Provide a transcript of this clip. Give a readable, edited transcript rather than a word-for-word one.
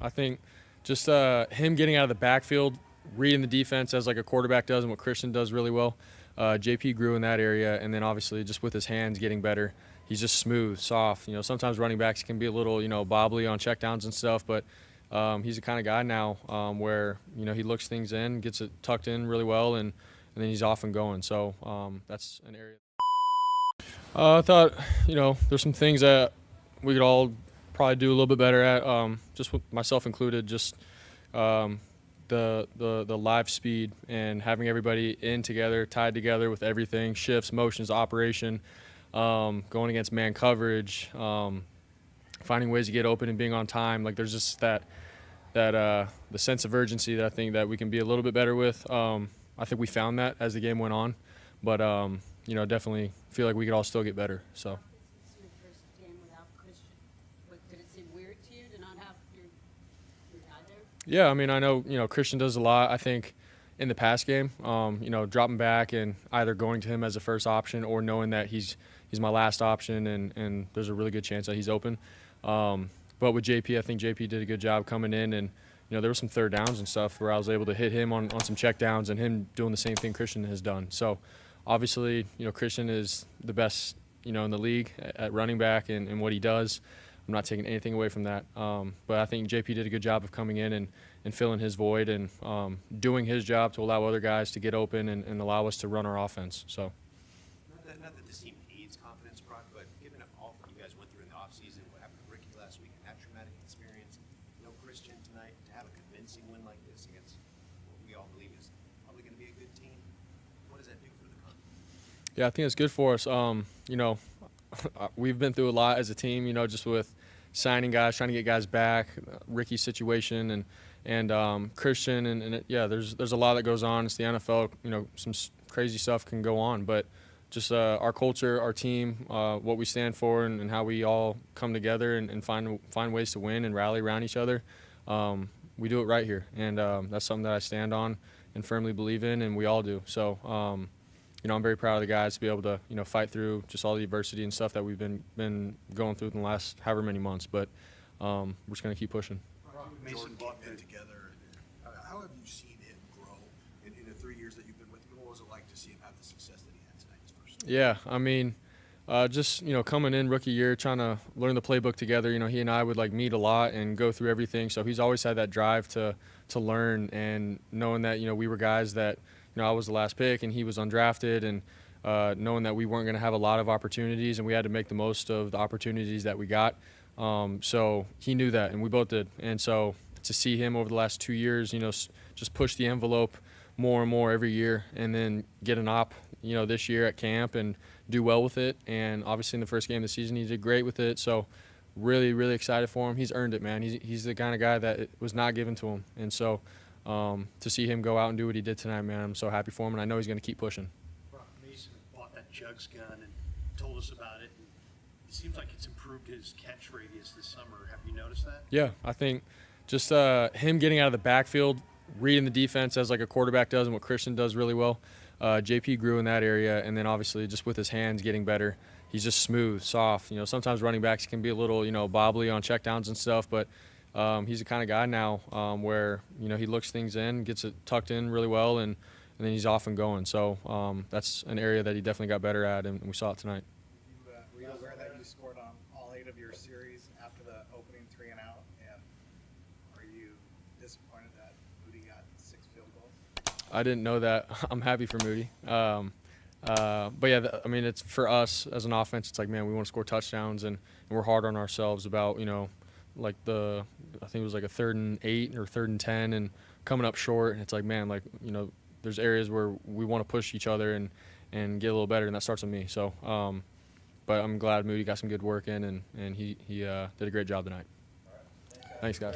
I think just him getting out of the backfield, reading the defense as like a quarterback does and what Christian does really well. JP grew in that area, and then obviously just with his hands getting better. He's just smooth, soft. Sometimes running backs can be a little, bobbly on checkdowns and stuff, but he's the kind of guy now where, he looks things in, gets it tucked in really well, and then he's off and going. So that's an area. I thought, there's some things that we could all probably do a little bit better at, just with myself included, just the live speed and having everybody in together, tied together with everything, shifts, motions, operation, going against man coverage, finding ways to get open and being on time. Like there's just that the sense of urgency that I think that we can be a little bit better with. I think we found that as the game went on, but definitely feel like we could all still get better. So. It's your first game without Christian. Did it seem weird to you to not have your guy there? Yeah, I mean, I know, Christian does a lot. I think in the past game, dropping back and either going to him as a first option or knowing that he's my last option and there's a really good chance that he's open. But with JP, I think JP did a good job coming in, and there were some third downs and stuff where I was able to hit him on some check downs and him doing the same thing Christian has done. So obviously, Christian is the best, in the league at running back and what he does. I'm not taking anything away from that. But I think JP did a good job of coming in and filling his void and doing his job to allow other guys to get open and allow us to run our offense. So. Not that this team needs confidence, Brock, but given all that you guys went through in the offseason, what happened to Ricky last week, and that traumatic experience, no Christian tonight, to have a convincing win like this against what we all believe is probably going to be a good team, what does that do for the confidence? Yeah, I think it's good for us. We've been through a lot as a team, just with signing guys, trying to get guys back, Ricky's situation and Christian there's a lot that goes on. It's the NFL, some crazy stuff can go on, but just our culture, our team, what we stand for and how we all come together and find ways to win and rally around each other. We do it right here, and that's something that I stand on and firmly believe in, and we all do. So, I'm very proud of the guys to be able to, fight through just all the adversity and stuff that we've been going through in the last however many months. But we're just going to keep pushing. Mason brought them together. How have you seen him grow in the 3 years that you've been with him? What was it like to see him have the success that he had tonight? His first game? Yeah, I mean, just coming in rookie year, trying to learn the playbook together. He and I would meet a lot and go through everything. So he's always had that drive to learn, and knowing that we were guys that I was the last pick and he was undrafted, and knowing that we weren't going to have a lot of opportunities and we had to make the most of the opportunities that we got. So he knew that, and we both did. And so to see him over the last 2 years, just push the envelope more and more every year, and then get an op, this year at camp and do well with it. And obviously in the first game of the season, he did great with it. So really, really excited for him. He's earned it, man. He's the kind of guy that it was not given to him. And so to see him go out and do what he did tonight, man, I'm so happy for him, and I know he's going to keep pushing. Brock Mason bought that jugs gun and told us about it. And it seems like it's improved his catch radius this summer. Have you noticed that? Yeah, I think just him getting out of the backfield, reading the defense as like a quarterback does and what Christian does really well. JP grew in that area, and then obviously just with his hands getting better. He's just smooth, soft. Sometimes running backs can be a little, bobbly on checkdowns and stuff, but he's the kind of guy now where, he looks things in, gets it tucked in really well, and then he's off and going. So that's an area that he definitely got better at, and we saw it tonight. Were you aware that you scored on all 8 of your series after the opening 3 and out? And are you disappointed that Purdy got 6 field goals? I didn't know that. I'm happy for Moody. But yeah, I mean, it's for us as an offense. It's like, man, we want to score touchdowns, and we're hard on ourselves about, I think it was like a 3rd and 8 or 3rd and 10, and coming up short. And it's like, man, there's areas where we want to push each other and get a little better, and that starts with me. So, but I'm glad Moody got some good work in, and he did a great job tonight. Thanks, guys.